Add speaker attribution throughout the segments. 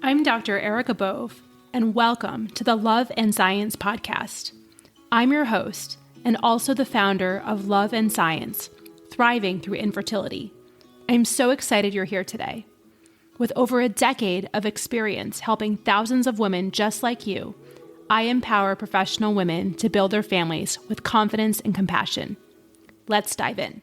Speaker 1: I'm Dr. Erica Bove, and welcome to the Love and Science podcast. I'm your host and also the founder of Love and Science, Thriving Through Infertility. I'm so excited you're here today. With over a decade of experience helping thousands of women just like you, I empower professional women to build their families with confidence and compassion. Let's dive in.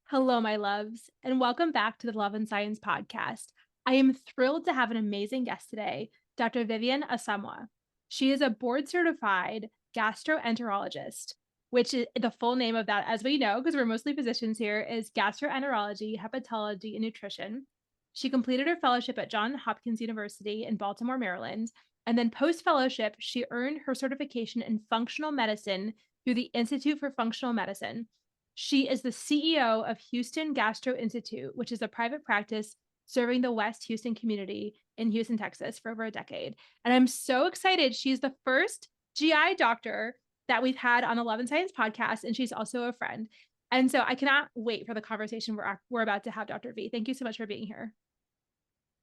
Speaker 1: Hello, my loves, and welcome back to the Love and Science podcast. I am thrilled to have an amazing guest today, Dr. Vivian Asamoah. She is a board-certified gastroenterologist, which is the full name of that, as we know, because we're mostly physicians here, is gastroenterology, hepatology, and nutrition. She completed her fellowship at Johns Hopkins University in Baltimore, Maryland, and then post-fellowship, she earned her certification in functional medicine through the Institute for Functional Medicine. She is the CEO of Houston Gastro Institute, which is a private practice serving the West Houston community in Houston, Texas for over a decade. And I'm so excited. She's the first GI doctor that we've had on the Love and Science podcast, and she's also a friend. And so I cannot wait for the conversation we're about to have, Dr. V. Thank you so much for being here.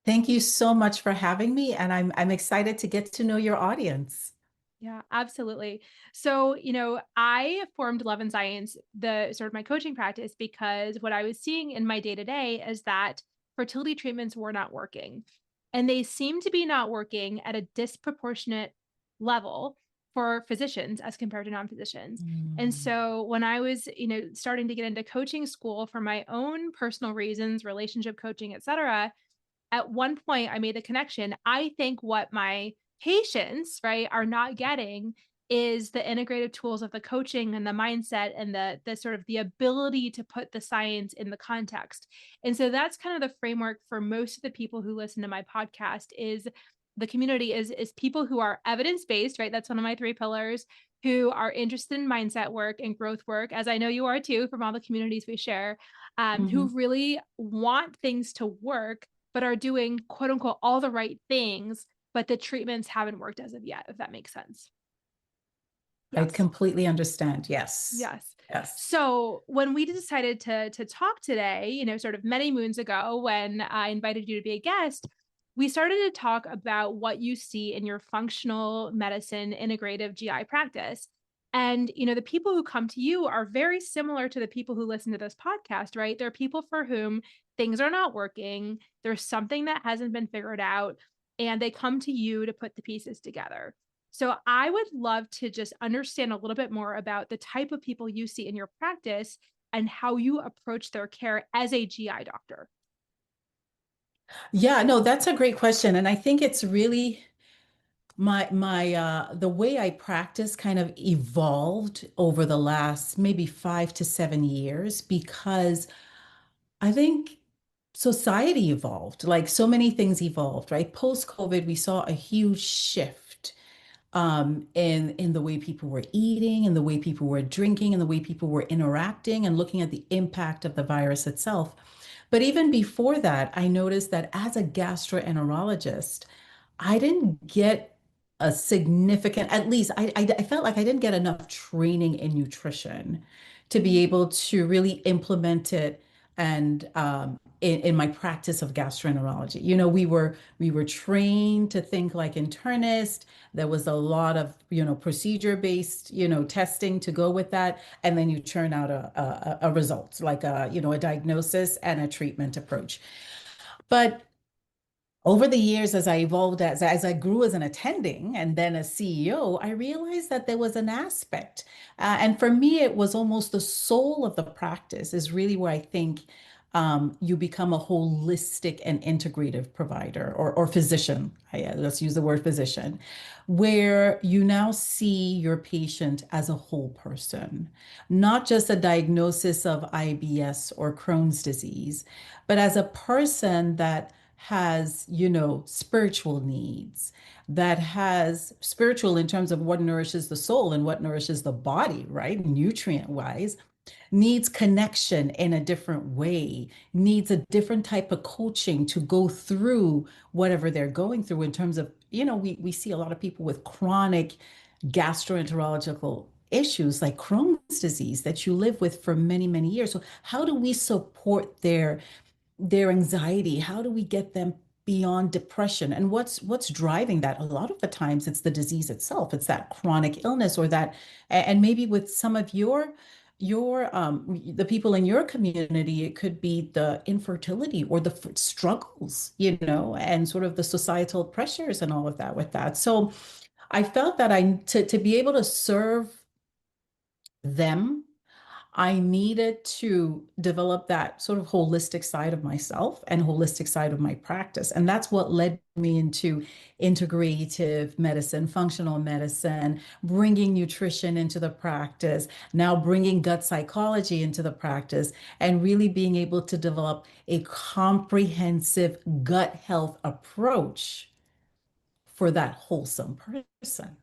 Speaker 2: Thank you so much for having me, and I'm excited to get to know your audience.
Speaker 1: Yeah, absolutely. So, I formed Love and Science, the sort of my coaching practice, because what I was seeing in my day to day is that fertility treatments were not working. And they seem to be not working at a disproportionate level for physicians as compared to non-physicians. And so when I was, starting to get into coaching school for my own personal reasons, relationship coaching, et cetera, at one point I made the connection. I think what my patients, right, are not getting is the integrative tools of the coaching and the mindset and the sort of the ability to put the science in the context. And so that's kind of the framework for most of the people who listen to my podcast. Is the community is people who are evidence-based, right? That's one of my three pillars, who are interested in mindset work and growth work, as I know you are too, from all the communities we share, who really want things to work, but are doing quote unquote all the right things, but the treatments haven't worked as of yet, if that makes sense.
Speaker 2: I
Speaker 1: Yes.
Speaker 2: completely understand. Yes.
Speaker 1: Yes.
Speaker 2: Yes.
Speaker 1: So when we decided to talk today, sort of many moons ago when I invited you to be a guest, we started to talk about what you see in your functional medicine integrative GI practice. And, the people who come to you are very similar to the people who listen to this podcast, right? They're people for whom things are not working. There's something that hasn't been figured out, and they come to you to put the pieces together. So I would love to just understand a little bit more about the type of people you see in your practice and how you approach their care as a GI doctor.
Speaker 2: Yeah, no, that's a great question. And I think it's really the way I practice kind of evolved over the last maybe 5 to 7 years because I think society evolved, like so many things evolved, right? Post-COVID, we saw a huge shift in the way people were eating and the way people were drinking and the way people were interacting and looking at the impact of the virus itself. But even before that, I noticed that as a gastroenterologist, I didn't get a significant, at least I felt like I didn't get enough training in nutrition to be able to really implement it and in my practice of gastroenterology. We were trained to think like internists. There was a lot of, procedure-based, testing to go with that. And then you churn out a result, like a diagnosis and a treatment approach. But over the years, as I evolved, as I grew as an attending and then as CEO, I realized that there was an aspect. And for me, it was almost the soul of the practice is really where I think you become a holistic and integrative provider or physician. Let's use the word physician, where you now see your patient as a whole person, not just a diagnosis of IBS or Crohn's disease, but as a person that has, spiritual needs, that has spiritual in terms of what nourishes the soul and what nourishes the body, right? Nutrient wise, needs connection in a different way, needs a different type of coaching to go through whatever they're going through in terms of, we see a lot of people with chronic gastroenterological issues like Crohn's disease that you live with for many, many years. So how do we support their their anxiety? How do we get them beyond depression? And what's driving that? A lot of the times it's the disease itself. It's that chronic illness or that, and maybe with some of your the people in your community, it could be the infertility or the struggles, and sort of the societal pressures and all of that with that. So I felt that to be able to serve them, I needed to develop that sort of holistic side of myself and holistic side of my practice. And that's what led me into integrative medicine, functional medicine, bringing nutrition into the practice, now bringing gut psychology into the practice, and really being able to develop a comprehensive gut health approach for that wholesome person,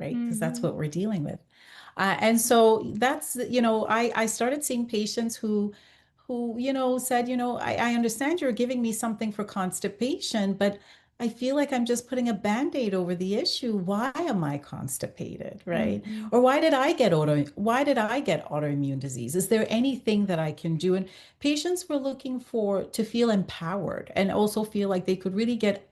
Speaker 2: right? Because that's
Speaker 1: Mhm.
Speaker 2: what we're dealing with. And so that's, I started seeing patients who, said, I understand you're giving me something for constipation, but I feel like I'm just putting a Band-Aid over the issue. Why am I constipated, right?
Speaker 1: Mhm.
Speaker 2: Or why did I get autoimmune disease? Is there anything that I can do? And patients were looking to feel empowered and also feel like they could really get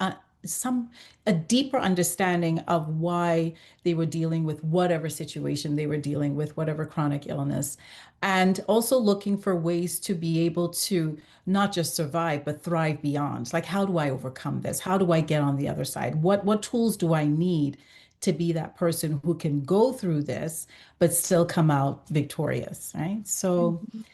Speaker 2: some a deeper understanding of why they were dealing with whatever situation they were dealing with, whatever chronic illness, and also looking for ways to be able to not just survive, but thrive beyond. Like, how do I overcome this? How do I get on the other side? What tools do I need to be that person who can go through this, but still come out victorious, right? So
Speaker 1: Mhm.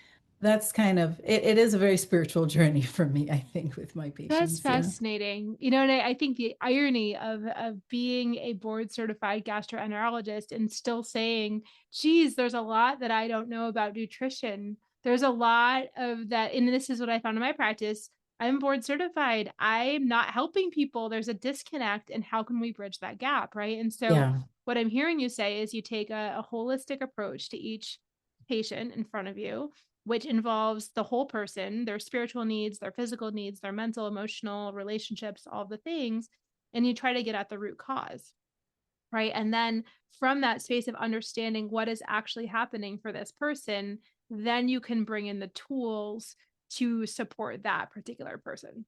Speaker 2: that's kind of it is a very spiritual journey for me, I think, with my
Speaker 1: That's
Speaker 2: patients. Yeah.
Speaker 1: fascinating. And I think the irony of being a board certified gastroenterologist and still saying, geez, there's a lot that I don't know about nutrition. There's a lot of that. And this is what I found in my practice. I'm board certified. I'm not helping people. There's a disconnect. And how can we bridge that gap? Right. And so
Speaker 2: Yeah.
Speaker 1: what I'm hearing you say is you take a holistic approach to each patient in front of you, which involves the whole person, their spiritual needs, their physical needs, their mental, emotional, relationships, all the things. And you try to get at the root cause, right? And then from that space of understanding what is actually happening for this person, then you can bring in the tools to support that particular person.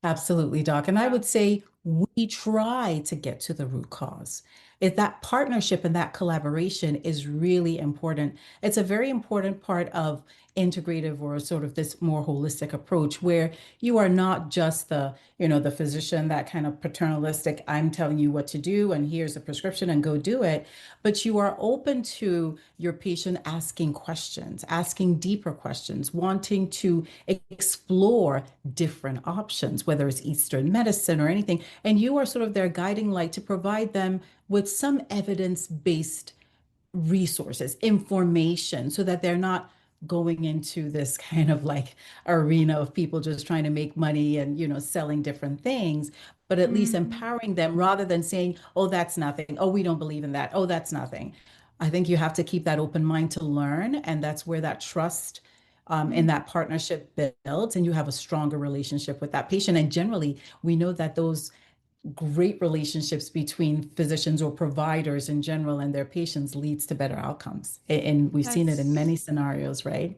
Speaker 2: Absolutely, Doc. And I
Speaker 1: Yeah.
Speaker 2: would say we try to get to the root cause. If that partnership and that collaboration is really important. It's a very important part of integrative or sort of this more holistic approach where you are not just the physician, that kind of paternalistic, I'm telling you what to do and here's a prescription and go do it, but you are open to your patient asking questions, asking deeper questions, wanting to explore different options, whether it's Eastern medicine or anything. And you are sort of their guiding light to provide them with some evidence-based resources, information, so that they're not going into this kind of like arena of people just trying to make money and, selling different things, but at least
Speaker 1: Mhm.
Speaker 2: empowering them rather than saying, oh, that's nothing. Oh, we don't believe in that. Oh, that's nothing. I think you have to keep that open mind to learn. And that's where that trust in
Speaker 1: Mhm.
Speaker 2: that partnership builds, and you have a stronger relationship with that patient. And generally, we know that those great relationships between physicians or providers in general and their patients leads to better outcomes. And we've seen it in
Speaker 1: That's
Speaker 2: many scenarios, right?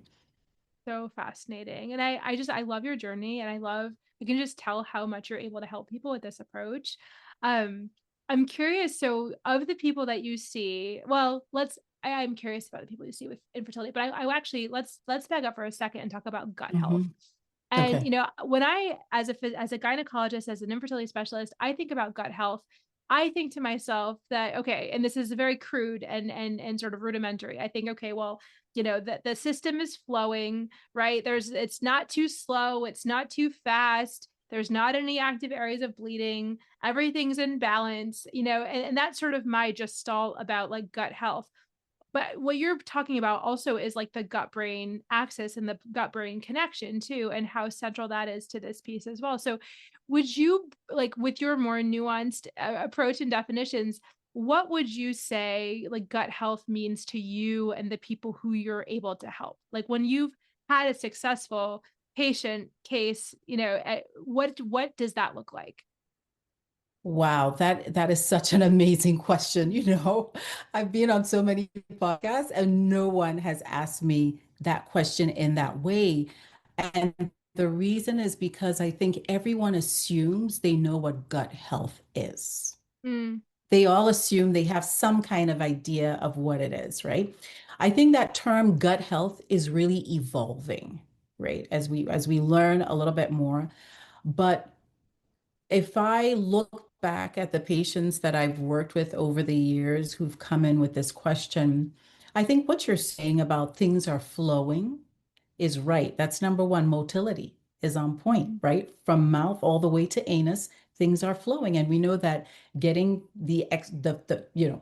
Speaker 1: so fascinating. And I love your journey, and I can just tell how much you're able to help people with this approach. Um I'm curious, so of the people that you see, well, I'm curious about the people you see with infertility, but I actually let's back up for a second and talk about gut health.
Speaker 2: Hmm.
Speaker 1: And,
Speaker 2: Okay.
Speaker 1: when I as a gynecologist, as an infertility specialist, I think about gut health. I think to myself that, okay, and this is very crude and sort of rudimentary. I think, okay, well, that the system is flowing, right? It's not too slow, it's not too fast. There's not any active areas of bleeding. Everything's in balance, and that's sort of my gestalt about like gut health. But what you're talking about also is like the gut brain axis and the gut brain connection too, and how central that is to this piece as well. So, would you like with your more nuanced approach and definitions, what would you say like gut health means to you and the people who you're able to help? Like when you've had a successful patient case, what does that look like?
Speaker 2: Wow, that is such an amazing question. I've been on so many podcasts and no one has asked me that question in that way. And the reason is because I think everyone assumes they know what gut health is.
Speaker 1: Mm,
Speaker 2: They all assume they have some kind of idea of what it is, right? I think that term gut health is really evolving, right? As we learn a little bit more. But if I look back at the patients that I've worked with over the years who've come in with this question, I think what you're saying about things are flowing is right. That's number one. Motility is on point, right? From mouth all the way to anus, things are flowing. And we know that getting the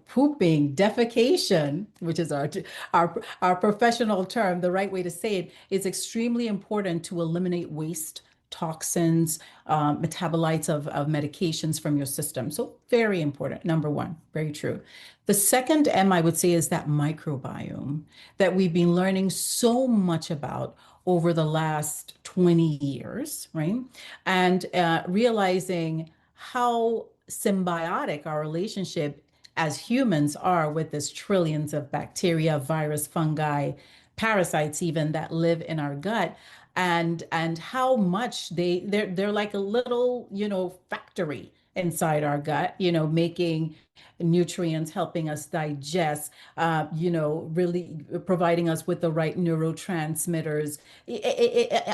Speaker 2: pooping, defecation, which is our professional term, the right way to say it, is extremely important to eliminate waste, toxins, metabolites of medications from your system. So very important. Number one, very true. The second M, I would say, is that microbiome that we've been learning so much about over the last 20 years, right? And realizing how symbiotic our relationship as humans are with this trillions of bacteria, virus, fungi, parasites even that live in our gut, and how much they're like a little, factory inside our gut, making nutrients, helping us digest, really providing us with the right neurotransmitters.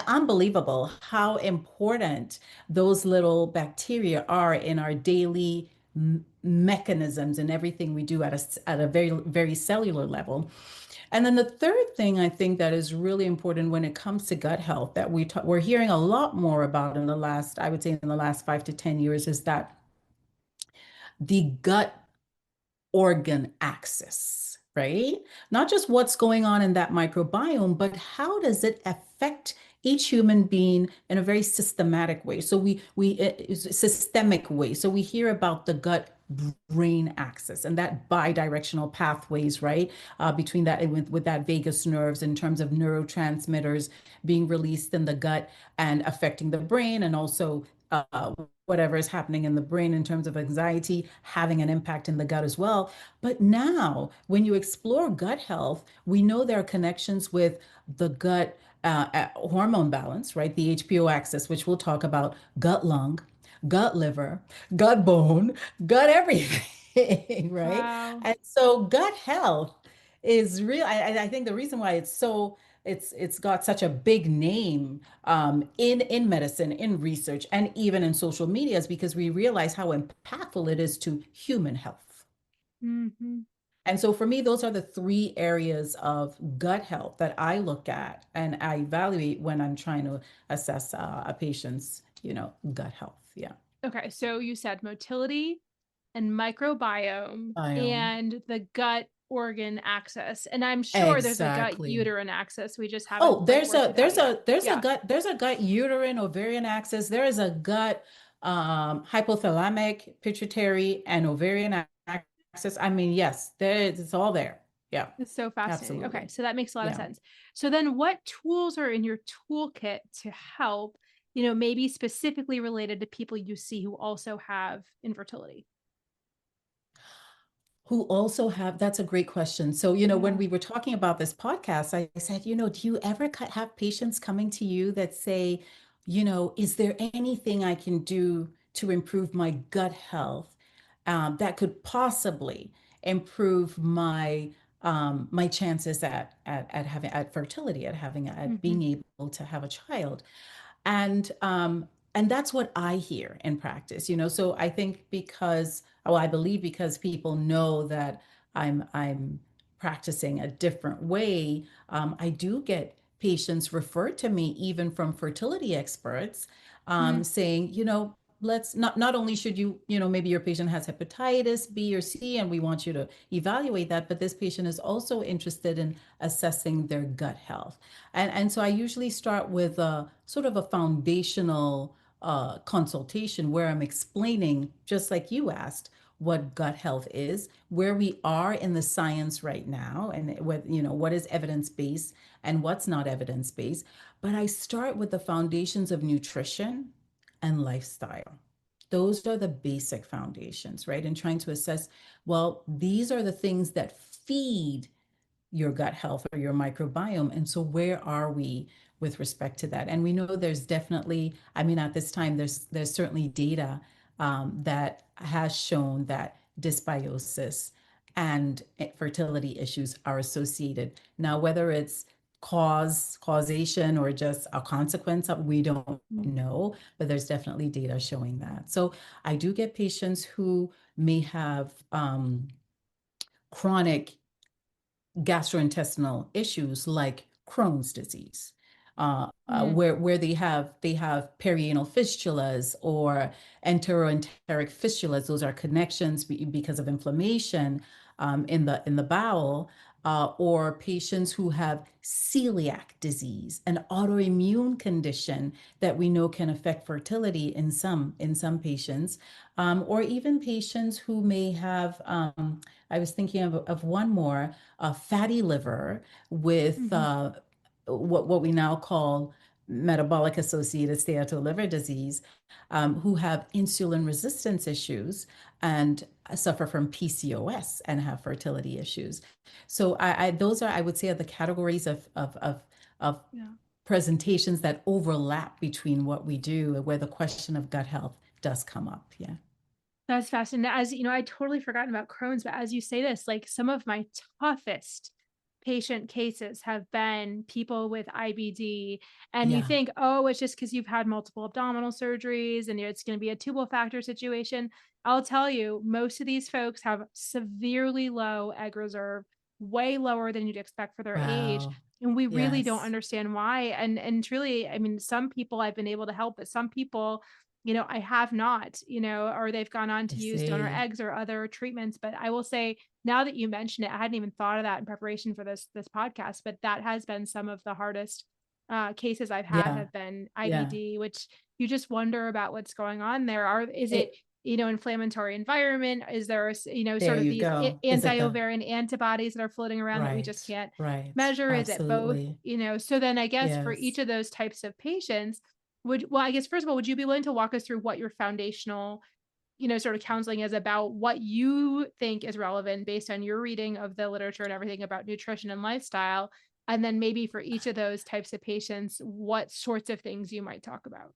Speaker 2: Unbelievable how important those little bacteria are in our daily mechanisms and everything we do at a very, very cellular level. And then the third thing I think that is really important when it comes to gut health that we're hearing a lot more about in the last, I would say in the last 5 to 10 years, is that the gut organ axis, right? Not just what's going on in that microbiome, but how does it affect each human being in a very systematic way. So systemic way. So we hear about the gut brain axis and that bidirectional pathways, right? Between that and with that vagus nerves in terms of neurotransmitters being released in the gut and affecting the brain, and also whatever is happening in the brain in terms of anxiety having an impact in the gut as well. But now, when you explore gut health, we know there are connections with the gut hormone balance, right? The HPO axis, which we'll talk about, gut lung, gut liver, gut bone, gut everything, right?
Speaker 1: wow.
Speaker 2: And so gut health is real. I think the reason why it's got such a big name in medicine, in research, and even in social media is because we realize how impactful it is to human health.
Speaker 1: Hmm.
Speaker 2: And so for me, those are the three areas of gut health that I look at and I evaluate when I'm trying to assess a patient's, gut health. Yeah.
Speaker 1: Okay, so you said motility and microbiome
Speaker 2: Biome.
Speaker 1: and the gut organ axis. And I'm sure there's a gut
Speaker 2: Exactly.
Speaker 1: uterine axis. We just haven't
Speaker 2: Oh,
Speaker 1: like
Speaker 2: there's
Speaker 1: worked
Speaker 2: a
Speaker 1: it out
Speaker 2: there's
Speaker 1: yet.
Speaker 2: a there's a
Speaker 1: Yeah.
Speaker 2: gut there's a gut uterine ovarian axis. There is a gut hypothalamic, pituitary, and ovarian axis. I mean, yes, it's all there. Yeah,
Speaker 1: It's so fascinating. Okay,
Speaker 2: absolutely.
Speaker 1: so that makes a lot of
Speaker 2: Yeah.
Speaker 1: sense. So then what tools are in your toolkit to help, maybe specifically related to people you see who also have infertility?
Speaker 2: Who also have, that's a great question. So, when
Speaker 1: Yeah.
Speaker 2: we were talking about this podcast, I said, do you ever have patients coming to you that say, is there anything I can do to improve my gut health that could possibly improve my chances at having at fertility, at
Speaker 1: Hmm.
Speaker 2: being able to have a child? And that's what I hear in practice, so I think I believe because people know that I'm practicing a different way. I do get patients referred to me even from fertility experts, saying, let's not only should maybe your patient has hepatitis B or C and we want you to evaluate that, but this patient is also interested in assessing their gut health. And so I usually start with a sort of a foundational consultation where I'm explaining, just like you asked, what gut health is, where we are in the science right now, and what is evidence-based and what's not evidence-based. But I start with the foundations of nutrition and lifestyle. Those are the basic foundations, right? And trying to assess, well, these are the things that feed your gut health or your microbiome. And so where are we with respect to that? And we know there's definitely, I mean, at this time, there's certainly data that has shown that dysbiosis and fertility issues are associated. Now, whether it's causation or just a consequence of, we don't
Speaker 1: Mm.
Speaker 2: know, but there's definitely data showing that. So I do get patients who may have chronic gastrointestinal issues like Crohn's disease,
Speaker 1: Mm.
Speaker 2: where they have perianal fistulas or enteroenteric fistulas. Those are connections because of inflammation in the bowel, or patients who have celiac disease, an autoimmune condition that we know can affect fertility in some patients, or even patients who may have. I was thinking of one more, fatty liver with
Speaker 1: Hmm.
Speaker 2: what we now call metabolic associated steatoliver disease, who have insulin resistance issues and suffer from PCOS and have fertility issues. So those are, I would say, are the categories of
Speaker 1: Yeah.
Speaker 2: presentations that overlap between what we do and where the question of gut health does come up. Yeah.
Speaker 1: That's fascinating. As you know, I totally forgotten about Crohn's, but as you say this, like some of my toughest patient cases have been people with IBD. And you
Speaker 2: Yeah.
Speaker 1: think, oh, it's just because you've had multiple abdominal surgeries and it's going to be a tubal factor situation. I'll tell you, most of these folks have severely low egg reserve, way lower than you'd expect for their age.
Speaker 2: Wow.
Speaker 1: And we really don't
Speaker 2: Yes.
Speaker 1: understand why. And truly, I mean, some people I've been able to help, but some people I have not, or they've gone on
Speaker 2: I
Speaker 1: to use donor
Speaker 2: see.
Speaker 1: eggs or other treatments. But I will say, now that you mention it, I hadn't even thought of that in preparation for this podcast. But that has been some of the hardest cases I've had
Speaker 2: Yeah.
Speaker 1: have been
Speaker 2: Yeah.
Speaker 1: IBD, which you just wonder about what's going on there. Is it
Speaker 2: It,
Speaker 1: inflammatory environment? Is there
Speaker 2: there
Speaker 1: sort of
Speaker 2: you
Speaker 1: these
Speaker 2: go. Is it the
Speaker 1: anti-ovarian antibodies that are floating around that we just
Speaker 2: right?
Speaker 1: can't
Speaker 2: Right.
Speaker 1: measure? Is it both?
Speaker 2: Absolutely.
Speaker 1: So then I guess for each
Speaker 2: Yes.
Speaker 1: of those types of patients well, I guess first of all, would you be willing to walk us through what your foundational, sort of counseling is about, what you think is relevant based on your reading of the literature and everything about nutrition and lifestyle? And then maybe for each of those types of patients, what sorts of things you might talk about?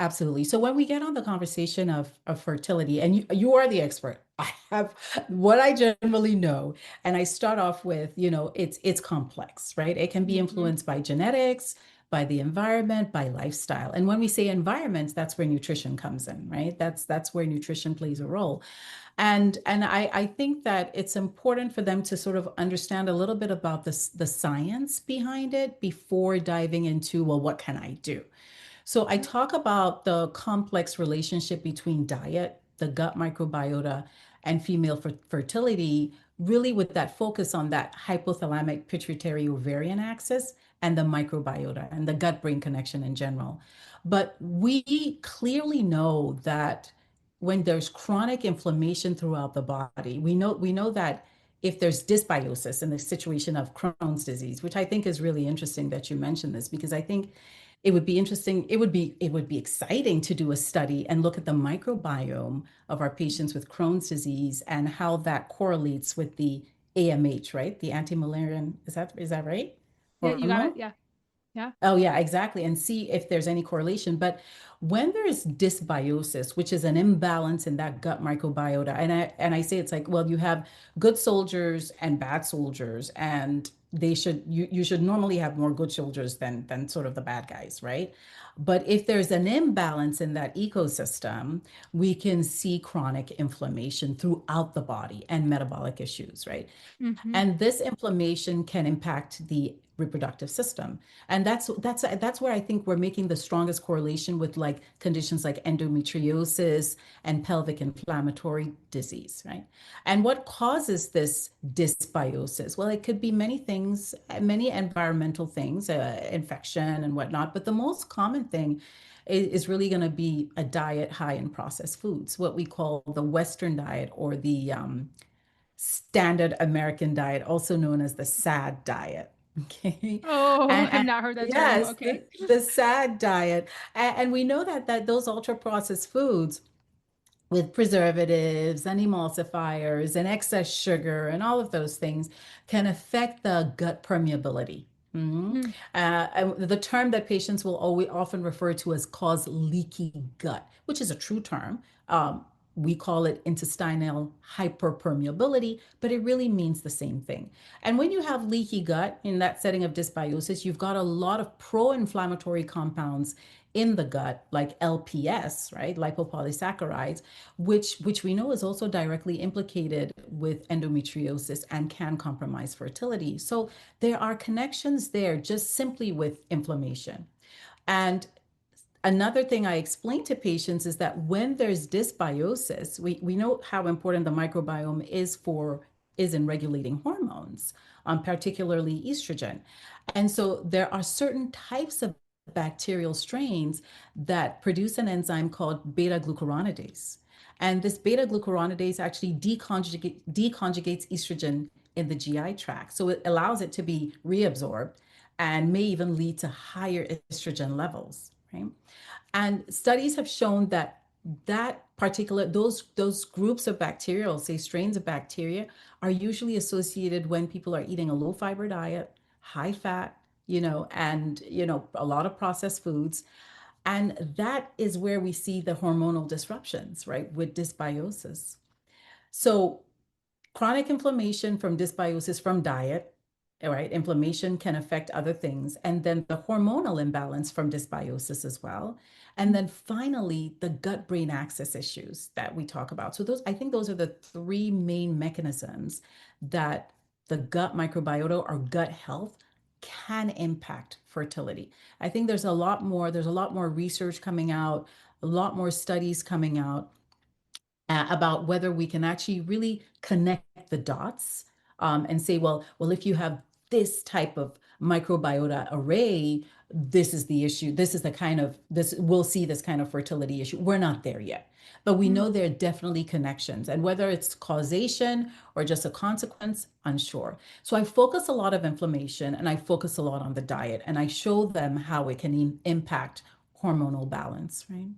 Speaker 2: Absolutely. So when we get on the conversation of fertility, and you are the expert, I have what I generally know, and I start off with, it's complex, right? It can be
Speaker 1: Hmm.
Speaker 2: influenced by genetics, by the environment, by lifestyle. And when we say environment, that's where nutrition comes in, right? That's where nutrition plays a role. And I think that it's important for them to sort of understand a little bit about the science behind it before diving into, well, what can I do? So I
Speaker 1: Yeah.
Speaker 2: talk about the complex relationship between diet, the gut microbiota, and female fertility, really with that focus on that hypothalamic pituitary ovarian axis and the microbiota and the gut brain connection in general. But we clearly know that when there's chronic inflammation throughout the body, we know that if there's dysbiosis in the situation of Crohn's disease, which I think is really interesting that you mentioned this, because I think it would be interesting, it would be exciting to do a study and look at the microbiome of our patients with Crohn's disease and how that correlates with the AMH, right? The anti-malarian, is that right?
Speaker 1: Yeah, you got it.
Speaker 2: Hormone?
Speaker 1: Yeah. Yeah.
Speaker 2: Oh, yeah, exactly. And see if there's any correlation. But when there is dysbiosis, which is an imbalance in that gut microbiota, and I say it's like, well, you have good soldiers and bad soldiers, and you should normally have more good soldiers than sort of the bad guys, right? But if there's an imbalance in that ecosystem, we can see chronic inflammation throughout the body and metabolic issues, right?
Speaker 1: Hmm.
Speaker 2: And this inflammation can impact the reproductive system. And that's where I think we're making the strongest correlation with like conditions like endometriosis and pelvic inflammatory disease, right? And what causes this dysbiosis? Well, it could be many things, many environmental things, infection and whatnot, but the most common thing is really going to be a diet high in processed foods, what we call the Western diet, or the standard American diet, also known as the SAD diet. Okay.
Speaker 1: Oh, I've
Speaker 2: And
Speaker 1: not heard that term.
Speaker 2: yes,
Speaker 1: Okay.
Speaker 2: the SAD diet. And we know that those ultra processed foods, with preservatives and emulsifiers and excess sugar and all of those things can affect the gut permeability. Mhm.
Speaker 1: Mm,
Speaker 2: And the term that patients will always often refer to as cause leaky gut, which is a true term. We call it intestinal hyperpermeability, but it really means the same thing. And when you have leaky gut in that setting of dysbiosis, you've got a lot of pro-inflammatory compounds in the gut, like LPS, right, lipopolysaccharides, which we know is also directly implicated with endometriosis and can compromise fertility. So there are connections there just simply with inflammation. And another thing I explain to patients is that when there's dysbiosis, we know how important the microbiome is in regulating hormones, particularly estrogen. And so there are certain types of bacterial strains that produce an enzyme called beta glucuronidase. And this beta glucuronidase actually deconjugates estrogen in the GI tract. So it allows it to be reabsorbed and may even lead to higher estrogen levels, right? And studies have shown that those groups of bacterial, say strains of bacteria, are usually associated when people are eating a low fiber diet, high fat, and a lot of processed foods. And that is where we see the hormonal disruptions, right, with dysbiosis. So chronic inflammation from dysbiosis from diet, right? Inflammation can affect other things. And then the hormonal imbalance from dysbiosis as well. And
Speaker 1: mm,
Speaker 2: then finally, the gut brain axis issues that we talk about. So I think those are the three main mechanisms that the gut microbiota or gut health can impact fertility. I think there's a lot more research coming out, a lot more studies coming out about whether we can actually really connect the dots, and say, well, if you have this type of microbiota array, this is the issue. This is the kind of this we'll see this kind of fertility issue. We're not there yet, but we
Speaker 1: mm.
Speaker 2: know there are definitely connections, and whether it's causation or just a consequence, unsure. So I focus a lot of inflammation, and I focus a lot on the diet, and I show them how it can impact hormonal balance, right?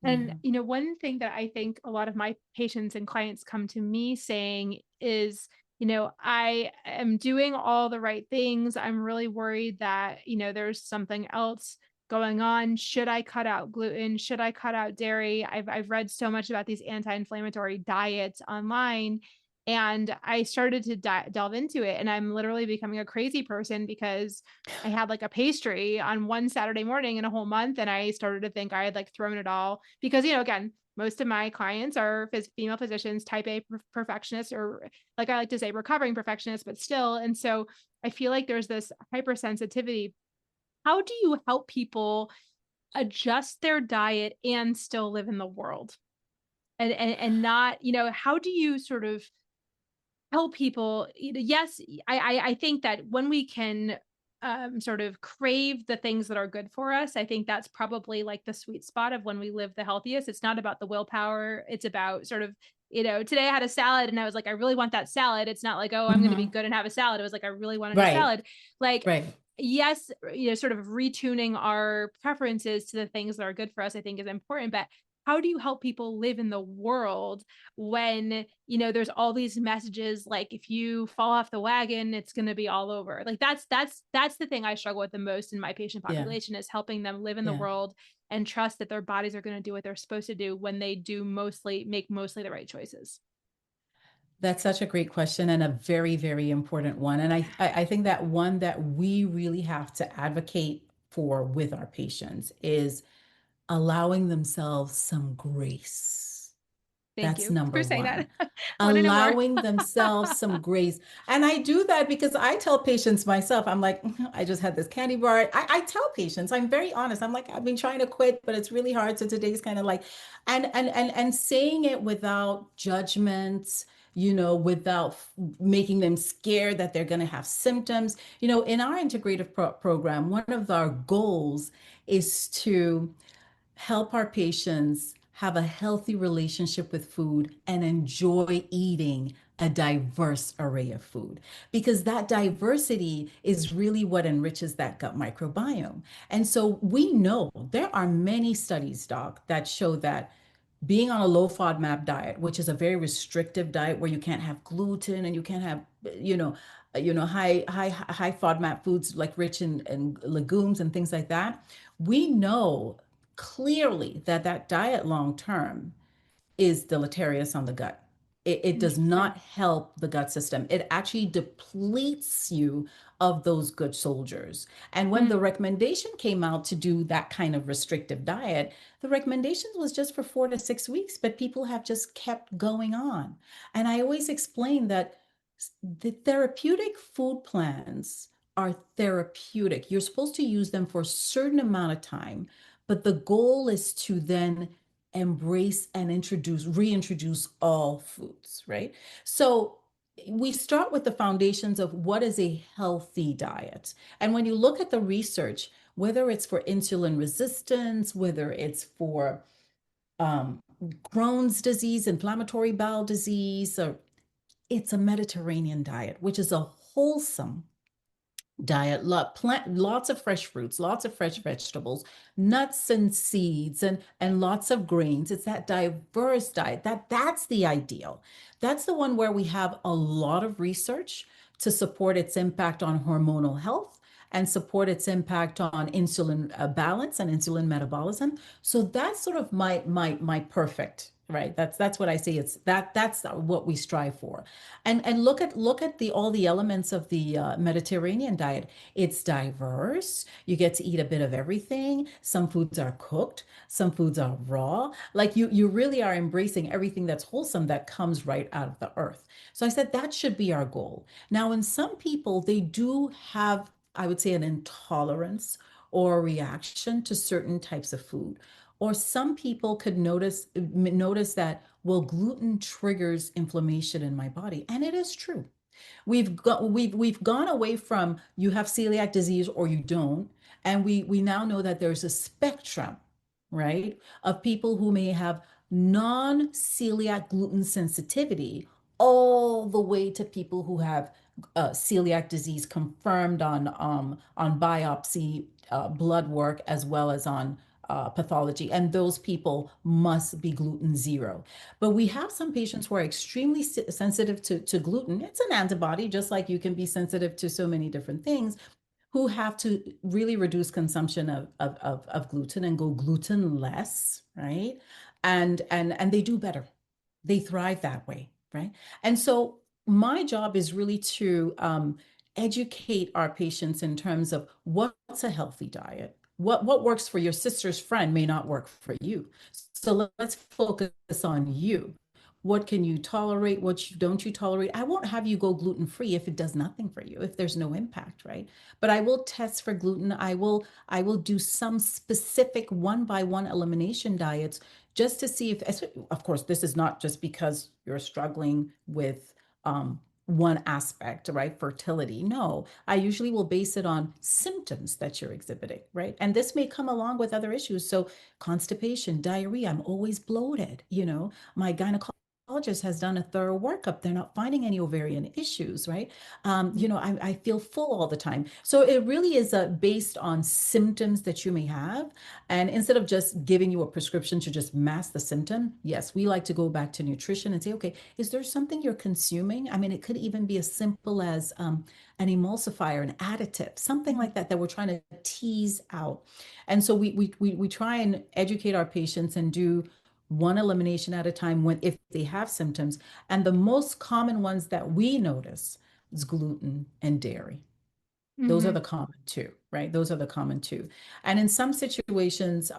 Speaker 1: And,
Speaker 2: Yeah.
Speaker 1: one thing that I think a lot of my patients and clients come to me saying is, I am doing all the right things. I'm really worried that, there's something else going on. Should I cut out gluten? Should I cut out dairy? I've read so much about these anti-inflammatory diets online. And I started to delve into it. And I'm literally becoming a crazy person because I had like a pastry on one Saturday morning in a whole month, and I started to think I had like thrown it all because, again, most of my clients are female physicians, type A perfectionists, or like I like to say, recovering perfectionists, but still. And so I feel like there's this hypersensitivity. How do you help people adjust their diet and still live in the world? And not, how do you sort of help people? Yes, I think that when we can sort of crave the things that are good for us, I think that's probably like the sweet spot of when we live the healthiest. It's not about the willpower. It's about sort of, today I had a salad and I was like, I really want that salad. It's not like, oh, I'm going to be
Speaker 2: Hmm.
Speaker 1: good and have a salad. It was like, I really wanted a
Speaker 2: Right.
Speaker 1: salad. Like,
Speaker 2: Right.
Speaker 1: yes, sort of retuning our preferences to the things that are good for us, I think is important. But how do you help people live in the world when, there's all these messages like if you fall off the wagon, it's going to be all over. Like that's the thing I struggle with the most in my patient
Speaker 2: Yeah.
Speaker 1: population is helping them live in the
Speaker 2: Yeah.
Speaker 1: world and trust that their bodies are going to do what they're supposed to do when they do mostly the right choices.
Speaker 2: That's such a great question and a very, very important one. And I think that one that we really have to advocate for with our patients is allowing themselves some grace.
Speaker 1: Thank
Speaker 2: That's
Speaker 1: you
Speaker 2: number
Speaker 1: for saying
Speaker 2: one.
Speaker 1: that. Want to know more?
Speaker 2: Allowing themselves some grace. And I do that because I tell patients myself, I'm like, I just had this candy bar. I tell patients, I'm very honest. I'm like, I've been trying to quit, but it's really hard. So today's kind of like, and saying it without judgments, without making them scared that they're going to have symptoms. In our integrative program, one of our goals is to help our patients have a healthy relationship with food and enjoy eating a diverse array of food because that diversity is really what enriches that gut microbiome. And so we know there are many studies, Doc, that show that being on a low FODMAP diet, which is a very restrictive diet where you can't have gluten and you can't have, you know, high FODMAP foods like rich in legumes and things like that. We know clearly that that diet long term is deleterious on the gut. It does
Speaker 1: Interesting.
Speaker 2: not help the gut system. It actually depletes you of those good soldiers. And when
Speaker 1: Mm,
Speaker 2: the recommendation came out to do that kind of restrictive diet, the recommendations was just for 4 to 6 weeks, but people have just kept going on. And I always explain that the therapeutic food plans are therapeutic. You're supposed to use them for a certain amount of time, but the goal is to then embrace and reintroduce all foods, right? So we start with the foundations of what is a healthy diet. And when you look at the research, whether it's for insulin resistance, whether it's for um, Crohn's disease, inflammatory bowel disease, or it's a Mediterranean diet, which is a wholesome diet, lots of fresh fruits, lots of fresh vegetables, nuts and seeds, and lots of grains. It's that diverse diet. That's the ideal. That's the one where we have a lot of research to support its impact on hormonal health and support its impact on insulin balance and insulin metabolism. So that's sort of my perfect, right? That's what I say. That's what we strive for. And look at the all the elements of the Mediterranean diet. It's diverse. You get to eat a bit of everything. Some foods are cooked, some foods are raw. Like you really are embracing everything that's wholesome that comes right out of the earth. So I said that should be our goal. Now, in some people, they do have, I would say, an intolerance or a reaction to certain types of food. Or some people could notice that, well, gluten triggers inflammation in my body, and it is true. We've gone away from you have celiac disease or you don't, and we now know that there's a spectrum, right, of people who may have non-celiac gluten sensitivity all the way to people who have celiac disease confirmed on biopsy, blood work, as well as on pathology, and those people must be gluten zero. But we have some patients who are extremely sensitive to gluten. It's an antibody, just like you can be sensitive to so many different things, who have to really reduce consumption of gluten and go gluten less, right? And they do better. They thrive that way, right? And so my job is really to educate our patients in terms of what's a healthy diet. What works for your sister's friend may not work for you. So let's focus on you. What can you tolerate? What don't you tolerate? I won't have you go gluten free if it does nothing for you, if there's no impact, right? But I will test for gluten. I will do some specific one by one elimination diets just to see if, of course, this is not just because you're struggling with one aspect, right? Fertility. No, I usually will base it on symptoms that you're exhibiting, right? And this may come along with other issues. So constipation, diarrhea, I'm always bloated, my gynecologist has done a thorough workup. They're not finding any ovarian issues, right? I feel full all the time. So it really is based on symptoms that you may have. And instead of just giving you a prescription to just mask the symptom, yes, we like to go back to nutrition and say, okay, is there something you're consuming? I mean, it could even be as simple as an emulsifier, an additive, something
Speaker 1: mm,
Speaker 2: like that we're trying to tease out. And so we try and educate our patients and do one elimination at a time when if they have symptoms. And the most common ones that we notice is gluten and dairy. Those are
Speaker 1: mhm,
Speaker 2: the common two, right? Those are the common two. And in some situations,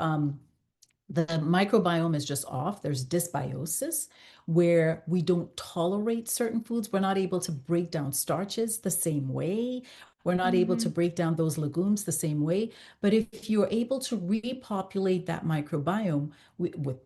Speaker 2: the microbiome is just off. There's dysbiosis where we don't tolerate certain foods. We're not able to break down starches the same way. We're not able to
Speaker 1: mhm,
Speaker 2: break down those legumes the same way. But if you're able to repopulate that microbiome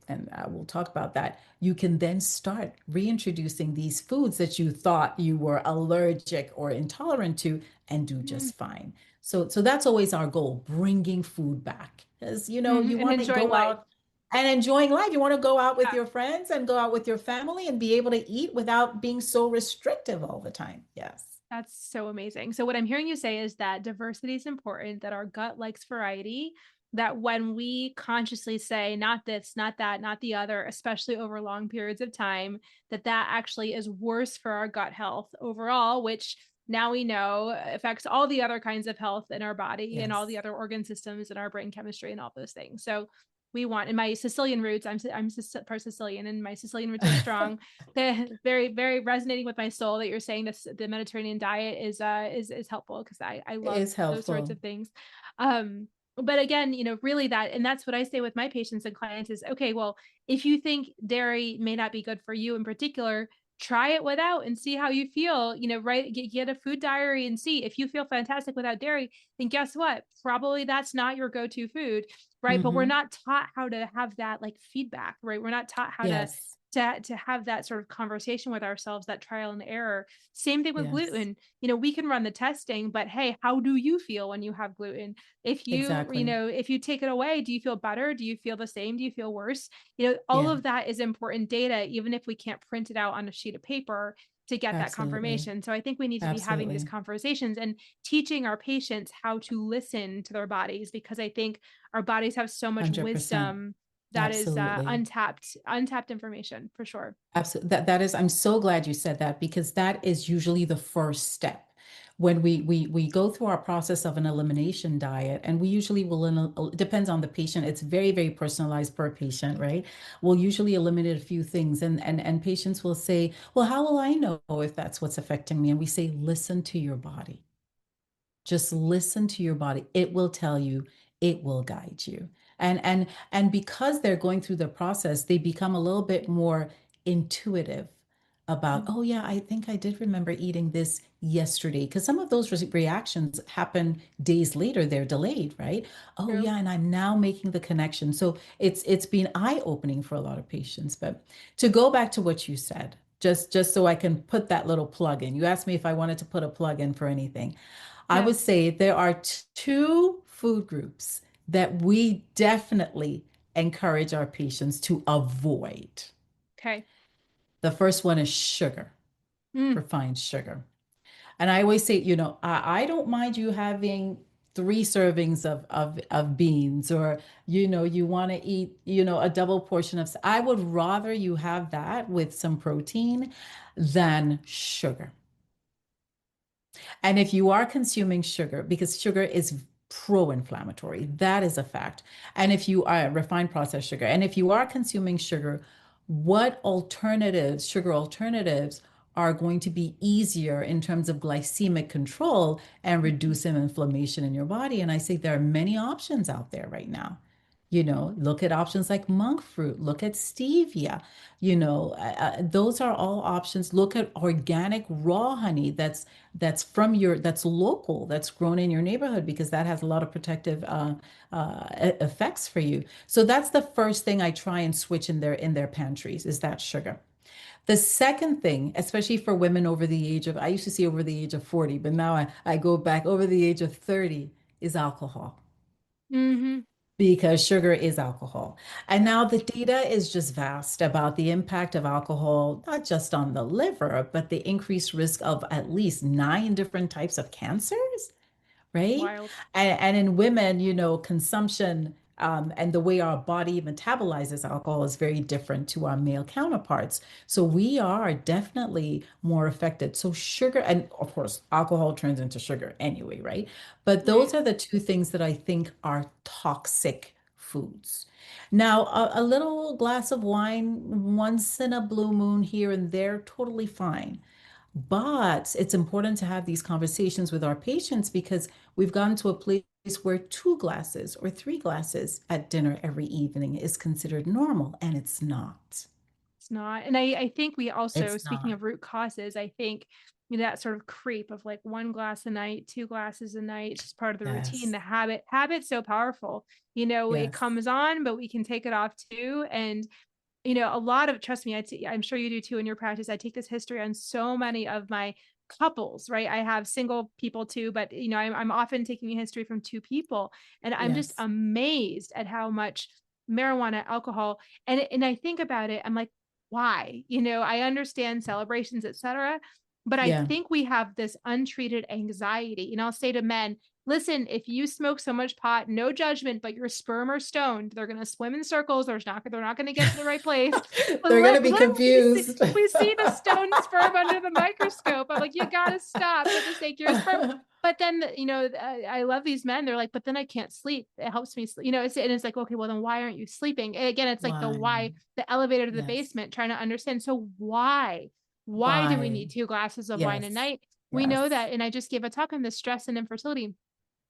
Speaker 2: and we'll talk about that, you can then start reintroducing these foods that you thought you were allergic or intolerant to and do
Speaker 1: mm,
Speaker 2: just fine. So that's always our goal, bringing food back. As
Speaker 1: mhm,
Speaker 2: you
Speaker 1: and
Speaker 2: want to
Speaker 1: enjoying
Speaker 2: go
Speaker 1: life.
Speaker 2: out and enjoying life. You want to go out with
Speaker 1: Yeah,
Speaker 2: your friends and go out with your family and be able to eat without being so restrictive all the time. Yes.
Speaker 1: that's so amazing. So what I'm hearing you say is that diversity is important, that our gut likes variety, that when we consciously say not this, not that, not the other, especially over long periods of time, that that actually is worse for our gut health overall, which now we know affects all the other kinds of health in our body and all the
Speaker 2: Yes.
Speaker 1: other organ systems and our brain chemistry and all those things. So we want, in my Sicilian roots, I'm part Sicilian, and my Sicilian roots are strong. They're very, very resonating with my soul that you're saying this, the Mediterranean diet is helpful, because I love
Speaker 2: Is
Speaker 1: those sorts
Speaker 2: helpful.
Speaker 1: of things. Um, but again, really that, and that's what I say with my patients and clients is, okay, well, if you think dairy may not be good for you in particular, try it without and see how you feel, right? Get a food diary and see if you feel fantastic without dairy, then guess what? Probably that's not your go-to food, right? But we're
Speaker 2: Hmm.
Speaker 1: not taught how to have that like feedback, right? We're not taught how to
Speaker 2: Yes.
Speaker 1: to have that sort of conversation with ourselves, that trial and error. Same thing with
Speaker 2: Yes.
Speaker 1: gluten. We can run the testing, but hey, how do you feel when you have gluten? If
Speaker 2: Exactly.
Speaker 1: if you take it away, do you feel better? Do you feel the same? Do you feel worse? All
Speaker 2: Yeah.
Speaker 1: of that is important data, even if we can't print it out on a sheet of paper to get that
Speaker 2: Absolutely.
Speaker 1: confirmation. So I think we need to be having these
Speaker 2: Absolutely.
Speaker 1: conversations and teaching our patients how to listen to their bodies, because I think our bodies have so much
Speaker 2: 100%.
Speaker 1: wisdom that is
Speaker 2: Absolutely.
Speaker 1: untapped information for sure.
Speaker 2: Absolutely. That is, I'm so glad you said that, because that is usually the first step. When we go through our process of an elimination diet, and we usually will, it depends on the patient. It's very, very personalized per patient, right? We'll usually eliminate a few things, and patients will say, well, how will I know if that's what's affecting me? And we say, listen to your body. Just listen to your body. It will tell you, it will guide you. And because they're going through the process, they become a little bit more intuitive about,
Speaker 1: Mm,
Speaker 2: oh yeah, I think I did remember eating this yesterday. Because some of those reactions happen days later, they're delayed, right? Oh
Speaker 1: true.
Speaker 2: yeah, and I'm now making the connection. So it's been eye-opening for a lot of patients. But to go back to what you said, just so I can put that little plug in. You asked me if I wanted to put a plug in for anything. I would
Speaker 1: Yes.
Speaker 2: say there are two food groups that we definitely encourage our patients to avoid.
Speaker 1: Okay.
Speaker 2: The first one is sugar,
Speaker 1: Mm,
Speaker 2: refined sugar. And I always say, I don't mind you having 3 servings of beans, or, you want to eat, a double portion of, I would rather you have that with some protein than sugar. And if you are consuming sugar, because sugar is pro-inflammatory, that is a fact. And if you are refined processed sugar, and if you are consuming sugar, what alternatives, sugar alternatives, are going to be easier in terms of glycemic control and
Speaker 1: mhm.
Speaker 2: reducing inflammation in your body? And I say there are many options out there right now. Look at options like monk fruit, look at stevia. Those are all options. Look at organic raw honey that's local, that's grown in your neighborhood, because that has a lot of protective effects for you. So that's the first thing I try and switch in their pantries, is that sugar. The second thing, especially for women over the age of, I used to say over the age of 40, but now I go back over the age of 30, is alcohol,
Speaker 1: Mhm.
Speaker 2: because sugar is alcohol. And
Speaker 1: Yeah.
Speaker 2: now the data is just vast about the impact of alcohol, not just on the liver, but the increased risk of at least 9 different types of cancers, right?
Speaker 1: Wild.
Speaker 2: And in women, consumption, and the way our body metabolizes alcohol is very different to our male counterparts. So we are definitely more affected. So sugar, and of course, alcohol turns into sugar anyway, right? But
Speaker 1: Right.
Speaker 2: those are the two things that I think are toxic foods. Now, a little glass of wine once in a blue moon here and there, totally fine. But it's important to have these conversations with our patients, because we've gotten to a place where 2 glasses or 3 glasses at dinner every evening is considered normal, and it's not.
Speaker 1: It's not. And I think we also,
Speaker 2: It's
Speaker 1: speaking
Speaker 2: not.
Speaker 1: of root causes, I think that sort of creep of like 1 glass a night, 2 glasses a night, it's just part of the routine,
Speaker 2: Yes.
Speaker 1: the habit's so powerful. It
Speaker 2: Yes.
Speaker 1: comes on, but we can take it off too. And a lot of, trust me, I'm sure you do too in your practice. I take this history on so many of my couples, right? I have single people too, but I'm often taking a history from 2 people, and I'm just
Speaker 2: Yes.
Speaker 1: amazed at how much marijuana, alcohol, and I think about it. I'm like, why? I understand celebrations, etc., but I
Speaker 2: Yeah.
Speaker 1: think we have this untreated anxiety. I'll say to men, listen, if you smoke so much pot, no judgment, but your sperm are stoned, they're going to swim in circles. They're not going to get to the right place. But
Speaker 2: They're going to
Speaker 1: let
Speaker 2: be
Speaker 1: me
Speaker 2: confused.
Speaker 1: we see the stone sperm under the microscope. I'm like, you got to stop. They'll just take your sperm. But then, I love these men. They're like, but then I can't sleep. It helps me sleep. And it's like, okay, well, then why aren't you sleeping? And again, it's like the
Speaker 2: Why?
Speaker 1: why, the elevator to the
Speaker 2: Yes.
Speaker 1: basement, trying to understand. So why? Why do we
Speaker 2: Why?
Speaker 1: need 2 glasses of wine a
Speaker 2: Yes.
Speaker 1: night? We know
Speaker 2: Yes.
Speaker 1: that. And I just gave a talk on this stress and infertility.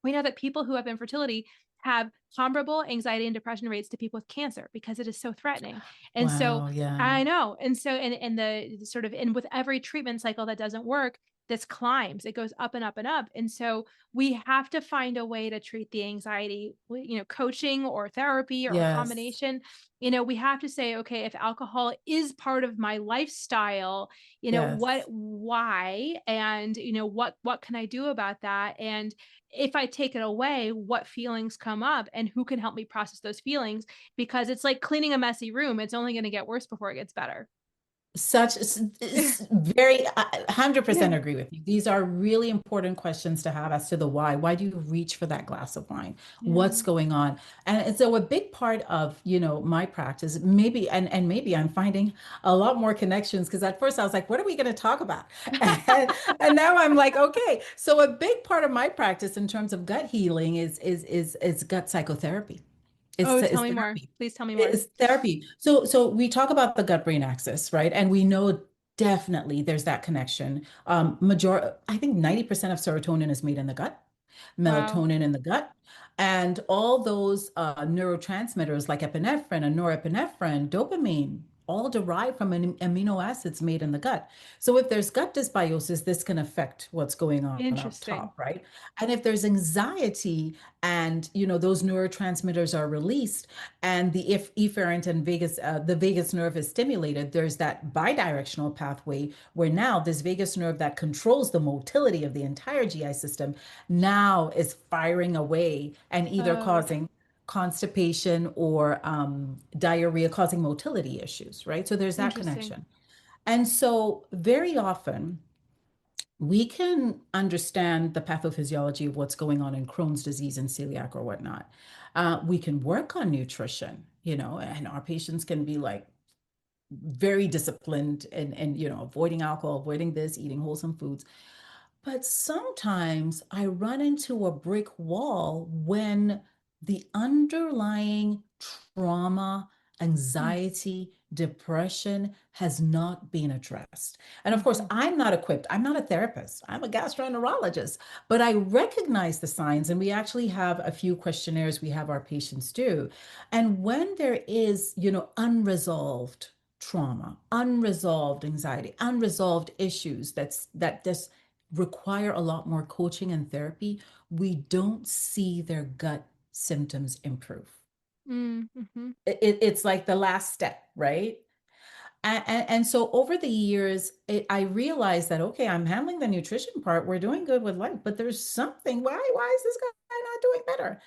Speaker 1: We know that people who have infertility have comparable anxiety and depression rates to people with cancer because it is so threatening. And so
Speaker 2: Wow. Yeah.
Speaker 1: I know. And so and the sort of and with every treatment cycle that doesn't work, this climbs. It goes up and up and up. And so we have to find a way to treat the anxiety, coaching or therapy or a
Speaker 2: Yes.
Speaker 1: combination. We have to say, okay, if alcohol is part of my lifestyle,
Speaker 2: Yes.
Speaker 1: why, and what can I do about that? And if I take it away, what feelings come up and who can help me process those feelings? Because it's like cleaning a messy room. It's only going to get worse before it gets better.
Speaker 2: Very 100% agree with you. These are really important questions to have as to the why. Why do you reach for that glass of wine? What's
Speaker 1: Yeah.
Speaker 2: going on? And so a big part of, my practice, maybe and maybe I'm finding a lot more connections because at first I was like, what are we going to talk about? And, and now I'm like, okay. So a big part of my practice in terms of gut healing is gut psychotherapy.
Speaker 1: Oh, tell
Speaker 2: It's
Speaker 1: me more.
Speaker 2: therapy.
Speaker 1: Please tell me more.
Speaker 2: It's therapy. So we talk about the gut-brain axis, right? And we know definitely there's that connection. I think 90% of serotonin is made in the gut,
Speaker 1: Wow.
Speaker 2: melatonin in the gut, and all those neurotransmitters like epinephrine and norepinephrine, dopamine, all derived from amino acids made in the gut. So if there's gut dysbiosis, this can affect what's going on up
Speaker 1: Interesting.
Speaker 2: top, right? And if there's anxiety and those neurotransmitters are released and the if efferent and the vagus nerve is stimulated, there's that bidirectional pathway where now this vagus nerve that controls the motility of the entire GI system now is firing away and either
Speaker 1: Oh,
Speaker 2: causing constipation or diarrhea, causing motility issues, right? So there's that
Speaker 1: interesting.
Speaker 2: connection. And so very often we can understand the pathophysiology of what's going on in Crohn's disease and celiac or whatnot. We can work on nutrition, and our patients can be like very disciplined and avoiding alcohol, avoiding this, eating wholesome foods. But sometimes I run into a brick wall when the underlying trauma,
Speaker 1: Mm,
Speaker 2: anxiety, depression has not been addressed. And of course,
Speaker 1: mhm.
Speaker 2: I'm not equipped. I'm not a therapist. I'm a gastroenterologist, but I recognize the signs. And we actually have a few questionnaires we have our patients do. And when there is, unresolved trauma, unresolved anxiety, unresolved issues that just require a lot more coaching and therapy, we don't see their gut symptoms improve.
Speaker 1: Mm, mhm.
Speaker 2: It's like the last step, right? And so over the years, I realized that, okay, I'm handling the nutrition part. We're doing good with life, but there's something. Why is this guy not doing better?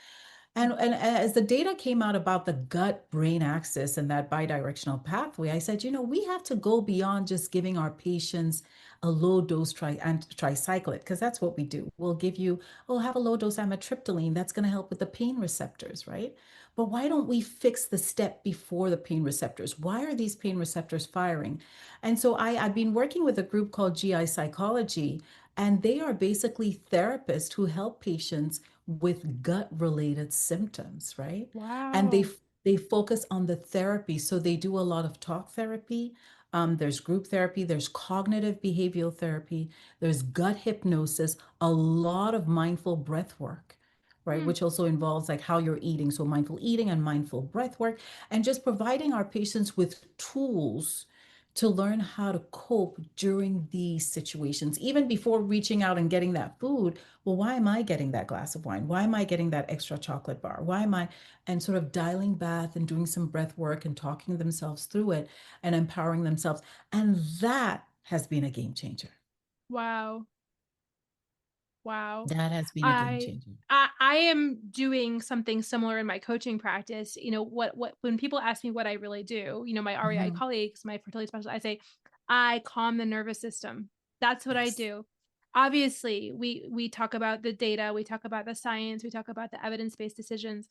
Speaker 2: And as the data came out about the gut brain axis and that bidirectional pathway, I said, we have to go beyond just giving our patients a low dose tricyclic, because that's what we do. We'll give you, oh, have a low dose amitriptyline. That's going to help with the pain receptors, right? But why don't we fix the step before the pain receptors? Why are these pain receptors firing? And so I've been working with a group called GI Psychology, and they are basically therapists who help patients with gut related symptoms, right? And
Speaker 1: Wow.
Speaker 2: they focus on the therapy. So they do a lot of talk therapy. There's group therapy, there's cognitive behavioral therapy, there's gut hypnosis, a lot of mindful breath work, right?
Speaker 1: Mm,
Speaker 2: Which also involves like how you're eating. So mindful eating and mindful breath work, and just providing our patients with tools to learn how to cope during these situations, even before reaching out and getting that food. Well, why am I getting that glass of wine? Why am I getting that extra chocolate bar? Why am I? And sort of dialing back and doing some breath work and talking themselves through it and empowering themselves. And that has been a game changer.
Speaker 1: wow. Wow.
Speaker 2: That has been a game
Speaker 1: I
Speaker 2: changer.
Speaker 1: I am doing something similar in my coaching practice. What when people ask me what I really do, my REI
Speaker 2: Mhm.
Speaker 1: colleagues, my fertility specialist, I say I calm the nervous system. That's what I
Speaker 2: Yes.
Speaker 1: do. obviously we talk about the data, we talk about the science, we talk about the evidence-based decisions,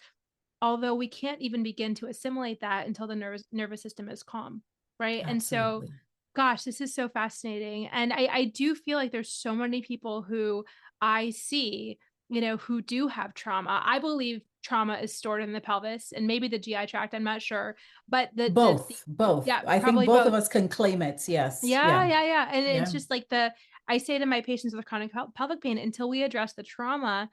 Speaker 1: although we can't even begin to assimilate that until the nervous system is calm, right? And so,
Speaker 2: Absolutely.
Speaker 1: gosh, this is so fascinating. And I do feel like there's so many people who I see, who do have trauma. I believe trauma is stored in the pelvis and maybe the GI tract, I'm not sure. But the
Speaker 2: Both.
Speaker 1: yeah,
Speaker 2: I think
Speaker 1: probably
Speaker 2: both of
Speaker 1: both.
Speaker 2: us can claim it. Yes.
Speaker 1: Yeah,
Speaker 2: Yeah.
Speaker 1: yeah, yeah. And it's
Speaker 2: Yeah.
Speaker 1: just like I say to my patients with chronic pelvic pain, until we address the trauma,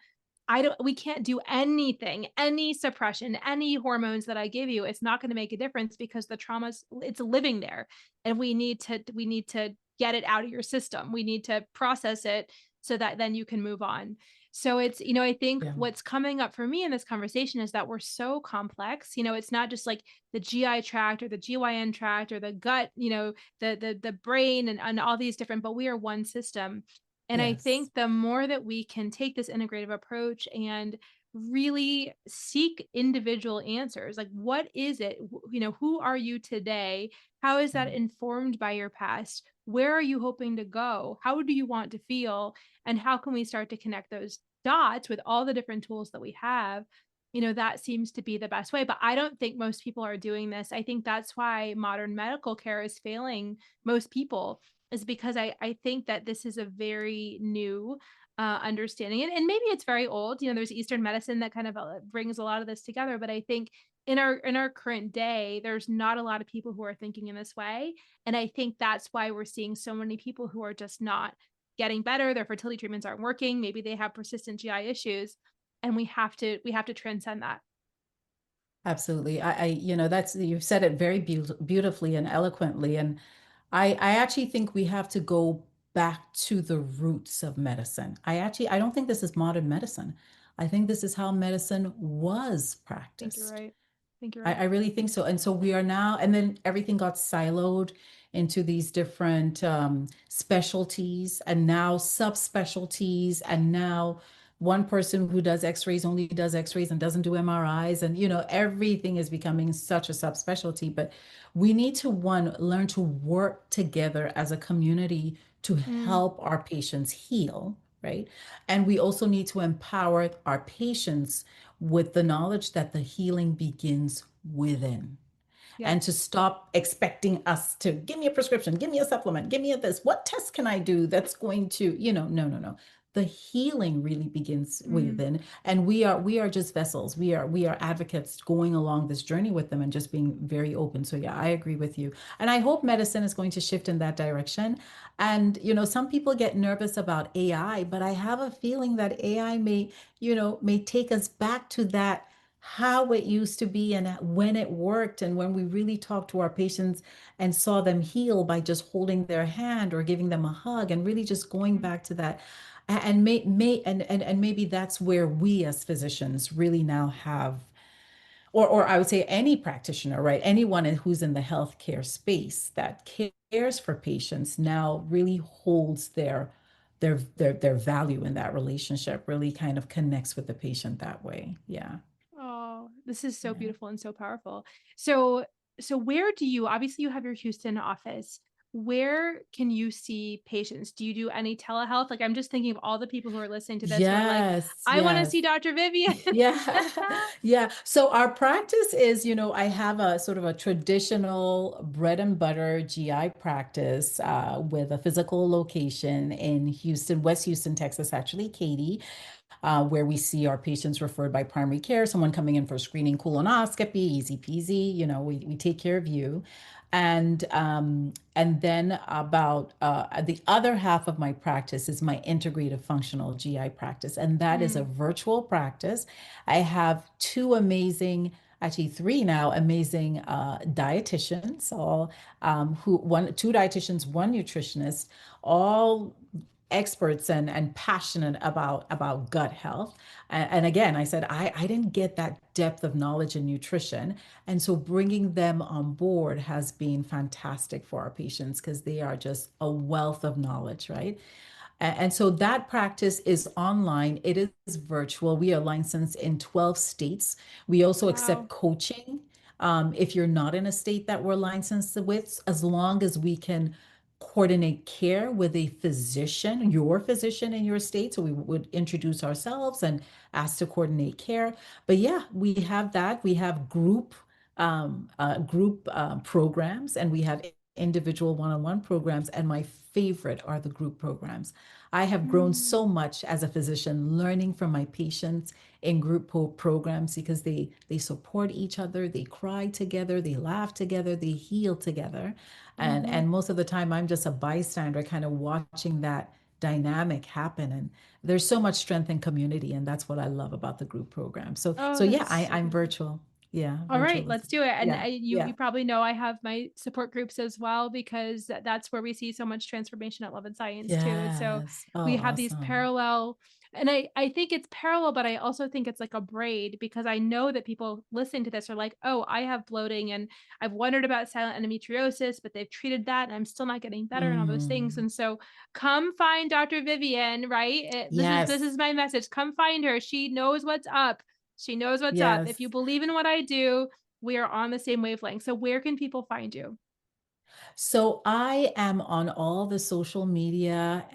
Speaker 1: we can't do anything, any suppression, any hormones that I give you. It's not going to make a difference because the trauma's it's living there. And we need to get it out of your system. We need to process it so that then you can move on. So I think
Speaker 2: Yeah.
Speaker 1: what's coming up for me in this conversation is that we're so complex. It's not just like the GI tract or the GYN tract or the gut, the brain and all these different, but we are one system. And I
Speaker 2: Yes.
Speaker 1: think the more that we can take this integrative approach and really seek individual answers, like what is it, who are you today? How is that
Speaker 2: Mhm.
Speaker 1: informed by your past? Where are you hoping to go? How do you want to feel? And how can we start to connect those dots with all the different tools that we have? That seems to be the best way. But I don't think most people are doing this. I think that's why modern medical care is failing most people, is because I think that this is a very new understanding. And maybe it's very old. There's Eastern medicine that kind of brings a lot of this together. But I think in our current day, there's not a lot of people who are thinking in this way. And I think that's why we're seeing so many people who are just not getting better. Their fertility treatments aren't working. Maybe they have persistent GI issues. And we have to transcend that.
Speaker 2: Absolutely. That's, you've said it very beautifully and eloquently. And I actually think we have to go back to the roots of medicine. I don't think this is modern medicine. I think this is how medicine was
Speaker 1: I think you're
Speaker 2: practiced.
Speaker 1: right. I think you're
Speaker 2: I
Speaker 1: right.
Speaker 2: really think so. And so we are now, and then everything got siloed into these different specialties and now subspecialties. And now one person who does x-rays only does x-rays and doesn't do MRIs. And, everything is becoming such a subspecialty. But we need to, one, learn to work together as a community to
Speaker 1: Mm,
Speaker 2: help our patients heal, right? And we also need to empower our patients with the knowledge that the healing begins within, and to
Speaker 1: yes.
Speaker 2: stop expecting us to give me a prescription, give me a supplement, give me a this. What test can I do that's going to, no, no, no. The healing really begins
Speaker 1: Mm,
Speaker 2: within, and we are just vessels. We are advocates going along this journey with them and just being very open. So yeah, I agree with you. And I hope medicine is going to shift in that direction. And some people get nervous about AI, but I have a feeling that AI may take us back to that how it used to be and when it worked and when we really talked to our patients and saw them heal by just holding their hand or giving them a hug and really just going
Speaker 1: mm,
Speaker 2: back to that. And and maybe that's where we as physicians really now have, or I would say any practitioner, right? Anyone who's in the healthcare space that cares for patients now really holds their value in that relationship, really kind of connects with the patient that way. Yeah.
Speaker 1: Oh, this is so
Speaker 2: Yeah.
Speaker 1: beautiful and so powerful. So where do you obviously you have your Houston office. Where can you see patients? Do you do any telehealth? Like I'm just thinking of all the people who are listening to this who are like,
Speaker 2: Yes,
Speaker 1: I want to
Speaker 2: yes.
Speaker 1: see Dr. Vivian.
Speaker 2: Yeah. Yeah. So our practice is, I have a sort of a traditional bread and butter GI practice with a physical location in Houston, West Houston, Texas, actually, Katy, where we see our patients referred by primary care, someone coming in for screening, colonoscopy, easy peasy, we take care of you. And then about the other half of my practice is my integrative functional GI practice, and that is a
Speaker 1: Mm,
Speaker 2: virtual practice. I have two amazing, actually three now amazing dietitians, all two dietitians, one nutritionist, all experts and passionate about gut health. And again, I said I didn't get that depth of knowledge in nutrition, and so bringing them on board has been fantastic for our patients because they are just a wealth of knowledge, right? And so that practice is online. It is virtual. We are licensed in 12 states. We also accept
Speaker 1: wow.
Speaker 2: coaching if you're not in a state that we're licensed with, as long as we can coordinate care with a physician, your physician in your state. So we would introduce ourselves and ask to coordinate care. But yeah, we have that. We have group programs, and we have individual one-on-one programs. And my favorite are the group programs. I have grown
Speaker 1: Mm.
Speaker 2: so much as a physician learning from my patients in group programs because they support each other, they cry together, they laugh together, they heal together.
Speaker 1: Mhm.
Speaker 2: And most of the time I'm just a bystander kind of watching that dynamic happen. And there's so much strength in community, and that's what I love about the group program. So
Speaker 1: Oh,
Speaker 2: yeah,
Speaker 1: that's so
Speaker 2: I'm
Speaker 1: beautiful.
Speaker 2: virtual. Yeah,
Speaker 1: All right,
Speaker 2: virtual is
Speaker 1: let's do it. And
Speaker 2: yeah,
Speaker 1: you
Speaker 2: yeah.
Speaker 1: probably know I have my support groups as well because that's where we see so much transformation at Love and Science too. So
Speaker 2: Yes. Oh,
Speaker 1: we have these
Speaker 2: awesome.
Speaker 1: parallel, and I think it's parallel, but I also think it's like a braid because I know that people listening to this are like, oh, I have bloating and I've wondered about silent endometriosis, but they've treated that and I'm still not getting better and all those things.
Speaker 2: Mm.
Speaker 1: And so come find Dr. Vivian, right? This
Speaker 2: Yes.
Speaker 1: is my message. Come find her. She knows what's up. She knows what's up.
Speaker 2: Yes.
Speaker 1: If you believe in what I do, we are on the same wavelength. So where can people find you?
Speaker 2: So I am on all the social media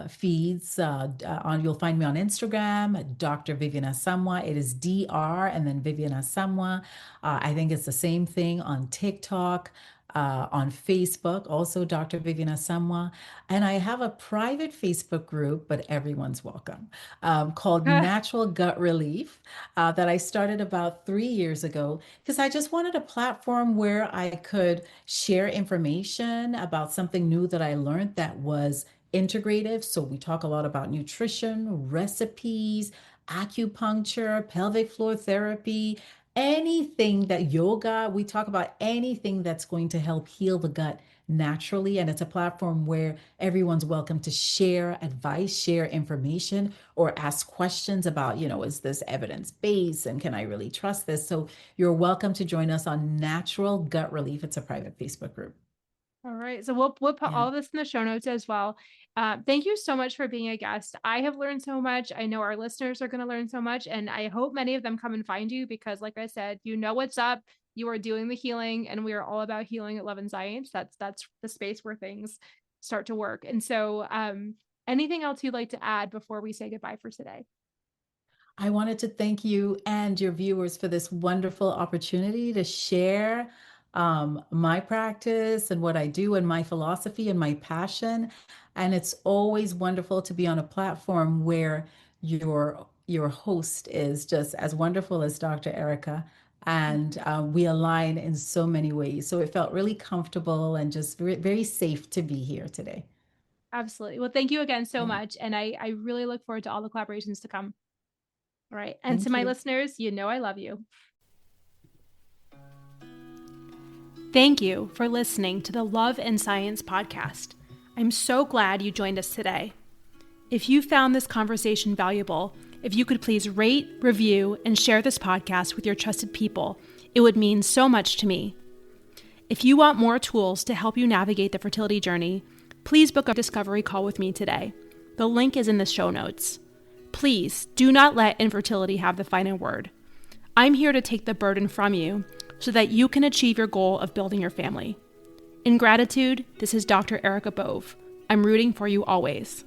Speaker 2: feeds. You'll find me on Instagram, Dr. Vivian Asamoah. It is Dr. and then Vivian Asamoah. I think it's the same thing on TikTok, on Facebook, also Dr. Vivian Asamoah. And I have a private Facebook group, but everyone's welcome, called Natural Gut Relief, that I started about 3 years ago because I just wanted a platform where I could share information about something new that I learned that was integrative. So we talk a lot about nutrition, recipes, acupuncture, pelvic floor therapy, anything that yoga, we talk about anything that's going to help heal the gut naturally. And it's a platform where everyone's welcome to share advice, share information, or ask questions about, is this evidence based and can I really trust this? So you're welcome to join us on Natural Gut Relief. It's a private Facebook group.
Speaker 1: All right. So we'll put
Speaker 2: Yeah.
Speaker 1: all this in the show notes as well. Thank you so much for being a guest. I have learned so much. I know our listeners are going to learn so much, and I hope many of them come and find you because, like I said, you know what's up. You are doing the healing, and we are all about healing at Love and Science. That's the space where things start to work. And so, anything else you'd like to add before we say goodbye for today?
Speaker 2: I wanted to thank you and your viewers for this wonderful opportunity to share my practice and what I do and my philosophy and my passion. And it's always wonderful to be on a platform where your host is just as wonderful as Dr. Erica. And
Speaker 1: Mhm.
Speaker 2: we align in so many ways. So it felt really comfortable and just very safe to be here today.
Speaker 1: Absolutely. Well, thank you again so
Speaker 2: Yeah.
Speaker 1: much, and I really look forward to all the collaborations to come. All right. And to
Speaker 2: Thank
Speaker 1: my
Speaker 2: you.
Speaker 1: listeners, you know I love you. Thank you for listening to the Love and Science podcast. I'm so glad you joined us today. If you found this conversation valuable, if you could please rate, review, and share this podcast with your trusted people, it would mean so much to me. If you want more tools to help you navigate the fertility journey, please book a discovery call with me today. The link is in the show notes. Please do not let infertility have the final word. I'm here to take the burden from you so that you can achieve your goal of building your family. In gratitude, this is Dr. Erica Bove. I'm rooting for you always.